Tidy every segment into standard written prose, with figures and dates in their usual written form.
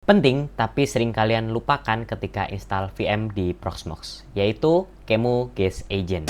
Penting, tapi sering kalian lupakan ketika install VM di Proxmox, yaitu QEMU Guest Agent.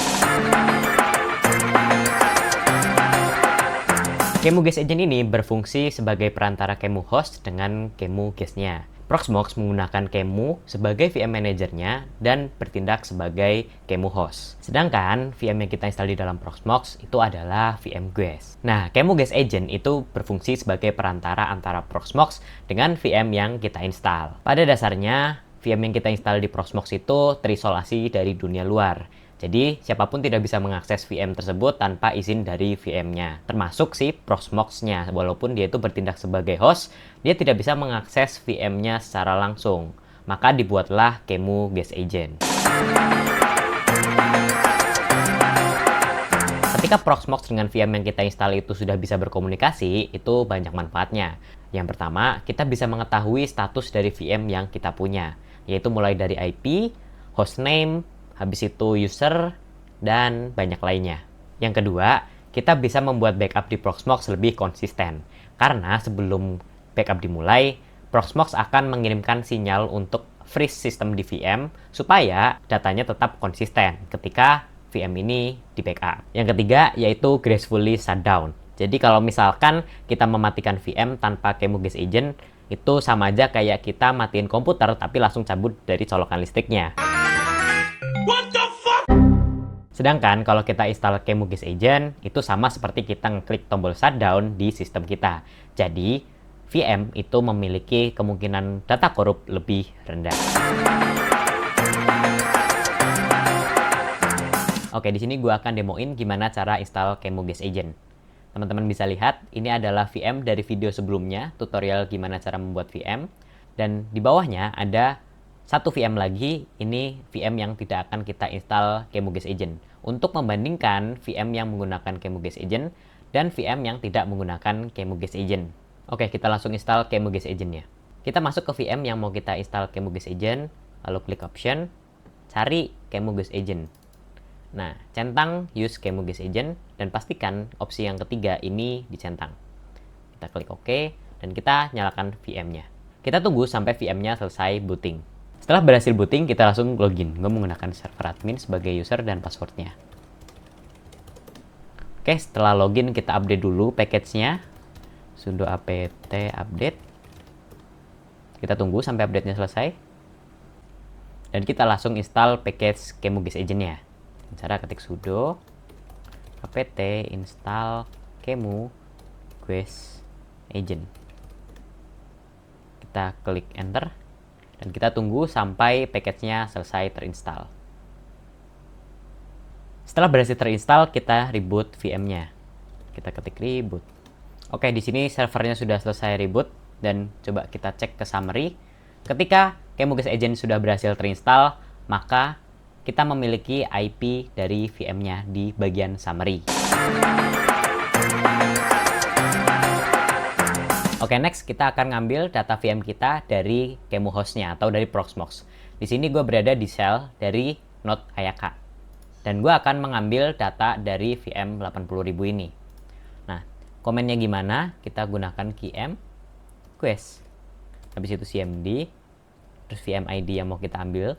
QEMU Guest Agent ini berfungsi sebagai perantara QEMU host dengan QEMU guest-nya. Proxmox menggunakan QEMU sebagai VM manajernya dan bertindak sebagai QEMU host. Sedangkan VM yang kita install di dalam Proxmox itu adalah VM guest. Nah, QEMU Guest Agent itu berfungsi sebagai perantara antara Proxmox dengan VM yang kita install. Pada dasarnya, VM yang kita install di Proxmox itu terisolasi dari dunia luar. Jadi, siapapun tidak bisa mengakses VM tersebut tanpa izin dari VM-nya. Termasuk si Proxmox-nya. Walaupun dia itu bertindak sebagai host, dia tidak bisa mengakses VM-nya secara langsung. Maka dibuatlah QEMU Guest Agent. Ketika Proxmox dengan VM yang kita install itu sudah bisa berkomunikasi, itu banyak manfaatnya. Yang pertama, kita bisa mengetahui status dari VM yang kita punya, yaitu mulai dari IP, hostname, habis itu user, dan banyak lainnya. Yang kedua, kita bisa membuat backup di Proxmox lebih konsisten. Karena sebelum backup dimulai, Proxmox akan mengirimkan sinyal untuk freeze sistem di VM supaya datanya tetap konsisten ketika VM ini di backup. Yang ketiga, yaitu gracefully shutdown. Jadi kalau misalkan kita mematikan VM tanpa QEMU Guest Agent, itu sama aja kayak kita matiin komputer tapi langsung cabut dari colokan listriknya. Sedangkan kalau kita install QEMU Guest Agent, itu sama seperti kita ngeklik tombol shutdown di sistem kita. Jadi, VM itu memiliki kemungkinan data korup lebih rendah. Oke, di sini gue akan demoin gimana cara install QEMU Guest Agent. Teman-teman bisa lihat, ini adalah VM dari video sebelumnya, tutorial gimana cara membuat VM. Dan di bawahnya ada satu VM lagi, ini VM yang tidak akan kita install QEMU Guest Agent. Untuk membandingkan VM yang menggunakan QEMU Guest Agent dan VM yang tidak menggunakan QEMU Guest Agent. Oke, kita langsung install QEMU Guest Agent-nya. Kita masuk ke VM yang mau kita install QEMU Guest Agent, lalu klik option, cari QEMU Guest Agent. Nah, centang use QEMU Guest Agent dan pastikan opsi yang ketiga ini dicentang. Kita klik OK dan kita nyalakan VM-nya. Kita tunggu sampai VM-nya selesai booting. Setelah berhasil booting, kita langsung login. Gue menggunakan server admin sebagai user dan passwordnya. Oke, setelah login kita update dulu package-nya. Sudo apt update. Kita tunggu sampai update-nya selesai. Dan kita langsung install package QEMU Guest Agent-nya. Cara ketik sudo apt install QEMU Guest Agent. Kita klik enter. Dan kita tunggu sampai package-nya selesai terinstall. Setelah berhasil terinstall, kita reboot VM-nya. Kita ketik reboot. Oke, di sini servernya sudah selesai reboot. Dan coba kita cek ke summary. Ketika QEMU Guest Agent sudah berhasil terinstall, maka kita memiliki IP dari VM-nya di bagian summary. Oke, next kita akan ngambil data VM kita dari QEMU host-nya atau dari Proxmox. Di sini gue berada di shell dari node Ayaka. Dan gue akan mengambil data dari VM 80.000 ini. Nah, komennya gimana? Kita gunakan QM quest. Habis itu cmd, terus VM ID yang mau kita ambil.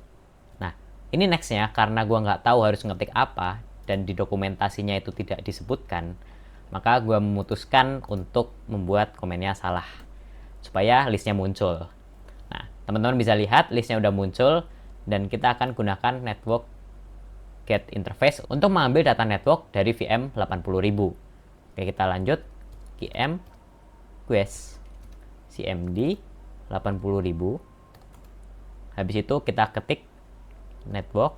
Nah, ini next-nya karena gue nggak tahu harus ngetik apa dan di dokumentasinya itu tidak disebutkan. Maka gue memutuskan untuk membuat komennya salah supaya listnya muncul. Nah, teman-teman bisa lihat listnya udah muncul dan kita akan gunakan network get interface untuk mengambil data network dari VM 80.000. Oke, kita lanjut. QM quest cmd 80.000. Habis itu kita ketik network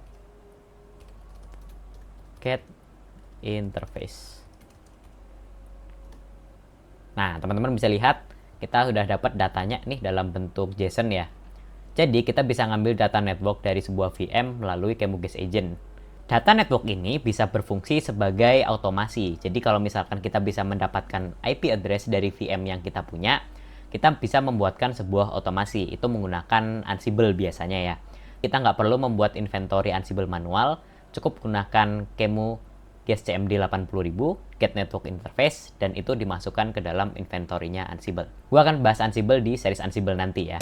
get interface. Nah, teman-teman bisa lihat kita sudah dapat datanya nih dalam bentuk JSON ya. Jadi, kita bisa ngambil data network dari sebuah VM melalui QEMU Guest Agent. Data network ini bisa berfungsi sebagai automasi. Jadi, kalau misalkan kita bisa mendapatkan IP address dari VM yang kita punya, kita bisa membuatkan sebuah otomasi. Itu menggunakan Ansible biasanya ya. Kita nggak perlu membuat inventory Ansible manual, cukup gunakan QEMU guest CMD 80.000, get network interface, dan itu dimasukkan ke dalam inventory-nya Ansible. Gue akan bahas Ansible di series Ansible nanti ya.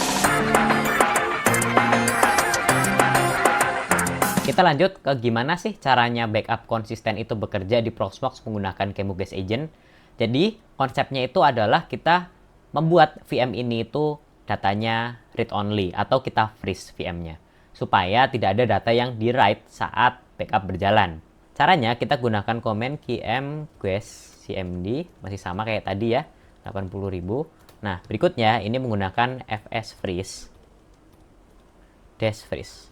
Kita lanjut ke gimana sih caranya backup konsisten itu bekerja di Proxmox menggunakan QEMU Guest Agent. Jadi, konsepnya itu adalah kita membuat VM ini itu datanya read-only atau kita freeze VM-nya. Supaya tidak ada data yang di-write saat backup berjalan. Caranya kita gunakan komen QM Guest CMD, masih sama kayak tadi ya, 80.000. Nah, berikutnya ini menggunakan fs freeze dash freeze.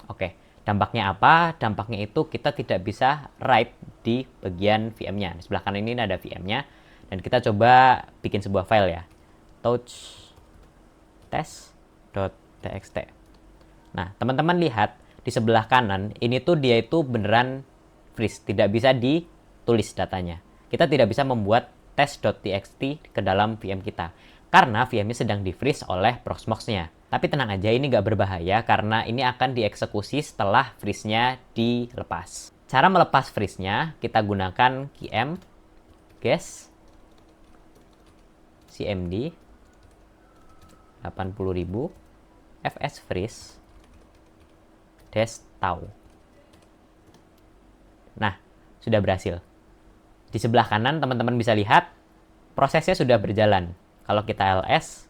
Oke, dampaknya apa? Dampaknya itu kita tidak bisa write di bagian VM-nya. Di sebelah kanan ini ada VM-nya, dan kita coba bikin sebuah file ya, touch test.txt. Nah, teman-teman lihat di sebelah kanan, ini tuh dia itu beneran freeze, tidak bisa ditulis datanya. Kita tidak bisa membuat test.txt ke dalam VM kita, karena VM-nya sedang di-freeze oleh Proxmox-nya. Tapi tenang aja, ini nggak berbahaya, karena ini akan dieksekusi setelah freeze-nya dilepas. Cara melepas freeze-nya, kita gunakan QM guest CMD 80.000 fs freeze tau. Nah, sudah berhasil. Di sebelah kanan teman-teman bisa lihat prosesnya sudah berjalan. Kalau kita ls,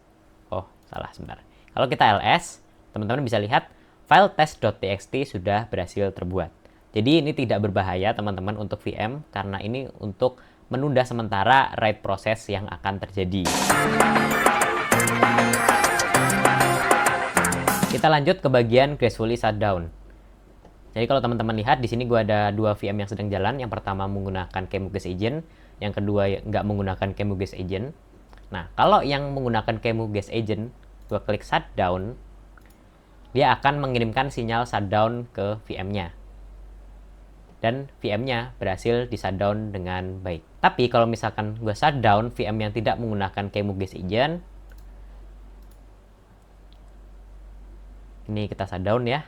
Kalau kita ls, teman-teman bisa lihat file test.txt sudah berhasil terbuat. Jadi ini tidak berbahaya teman-teman untuk VM karena ini untuk menunda sementara write proses yang akan terjadi. Kita lanjut ke bagian gracefully shutdown. Jadi kalau teman-teman lihat di sini gue ada dua VM yang sedang jalan. Yang pertama menggunakan QEMU Guest Agent, yang kedua nggak menggunakan QEMU Guest Agent. Nah, kalau yang menggunakan QEMU Guest Agent, gue klik shutdown, dia akan mengirimkan sinyal shutdown ke VM-nya. Dan VM-nya berhasil di shutdown dengan baik. Tapi kalau misalkan gue shutdown VM yang tidak menggunakan QEMU Guest Agent, ini kita shutdown ya.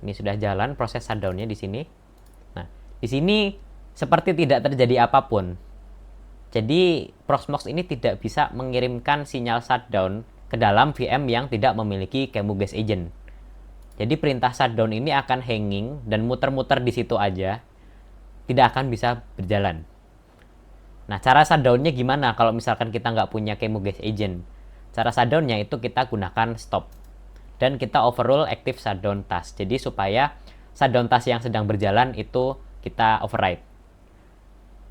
Ini sudah jalan proses shutdown-nya di sini. Nah, di sini seperti tidak terjadi apapun. Jadi, Proxmox ini tidak bisa mengirimkan sinyal shutdown ke dalam VM yang tidak memiliki QEMU Guest Agent. Jadi, perintah shutdown ini akan hanging dan muter-muter di situ aja. Tidak akan bisa berjalan. Nah, cara shutdown-nya gimana kalau misalkan kita nggak punya QEMU Guest Agent? Cara shutdown-nya itu kita gunakan stop. Dan kita overrule active shutdown task. Jadi supaya shutdown task yang sedang berjalan itu kita override.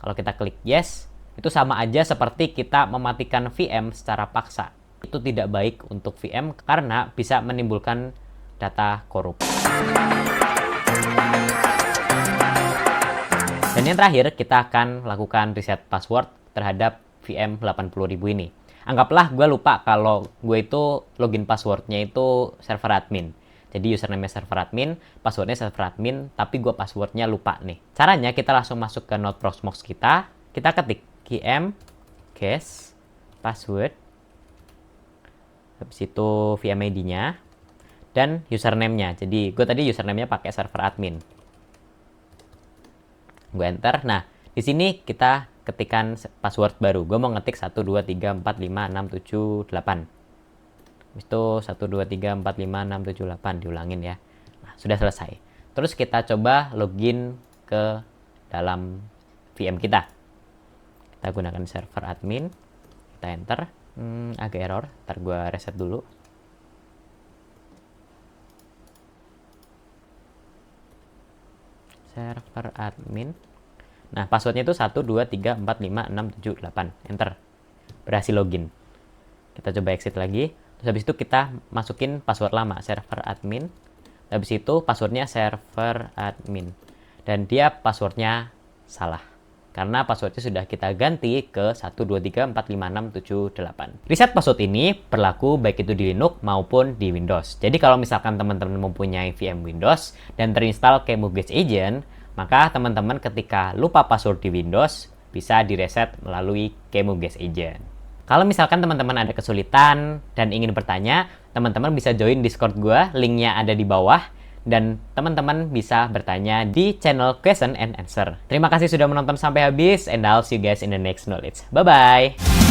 Kalau kita klik yes, itu sama aja seperti kita mematikan VM secara paksa. Itu tidak baik untuk VM karena bisa menimbulkan data korup. Dan yang terakhir, kita akan lakukan reset password terhadap VM 80.000 ini. Anggaplah gue lupa kalau gue itu login passwordnya itu server admin. Jadi username server admin, passwordnya server admin, tapi gue passwordnya lupa nih. Caranya kita langsung masuk ke node Proxmox kita ketik QM guest password, habis itu VM ID-nya, dan username-nya. Jadi gue tadi username-nya pakai server admin. Gue enter. Nah, di sini kita ketikan password baru. Gue mau ngetik 1, 2, 3, 4, 5, 6, 7, 8. Habis itu 1, 2, 3, 4, 5, 6, 7, 8. Diulangin ya. Nah, sudah selesai. Terus kita coba login ke dalam VM kita. Kita gunakan server admin. Kita enter. Agak error. Ntar gue reset dulu. Server admin. Nah, passwordnya itu 1, 2, 3, 4, 5, 6, 7, 8. Enter. Berhasil login. Kita coba exit lagi. Terus habis itu kita masukin password lama, server admin. Habis itu passwordnya server admin. Dan dia passwordnya salah. Karena passwordnya sudah kita ganti ke 1, 2, 3, 4, 5, 6, 7, 8. Reset password ini berlaku baik itu di Linux maupun di Windows. Jadi kalau misalkan teman-teman mempunyai VM Windows dan terinstall QEMU Guest Agent, maka teman-teman ketika lupa password di Windows, bisa direset melalui QEMU Guest Agent. Kalau misalkan teman-teman ada kesulitan dan ingin bertanya, teman-teman bisa join Discord gue, linknya ada di bawah. dan teman-teman bisa bertanya di channel Question and Answer. Terima kasih sudah menonton sampai habis, and I'll see you guys in the next knowledge. Bye-bye!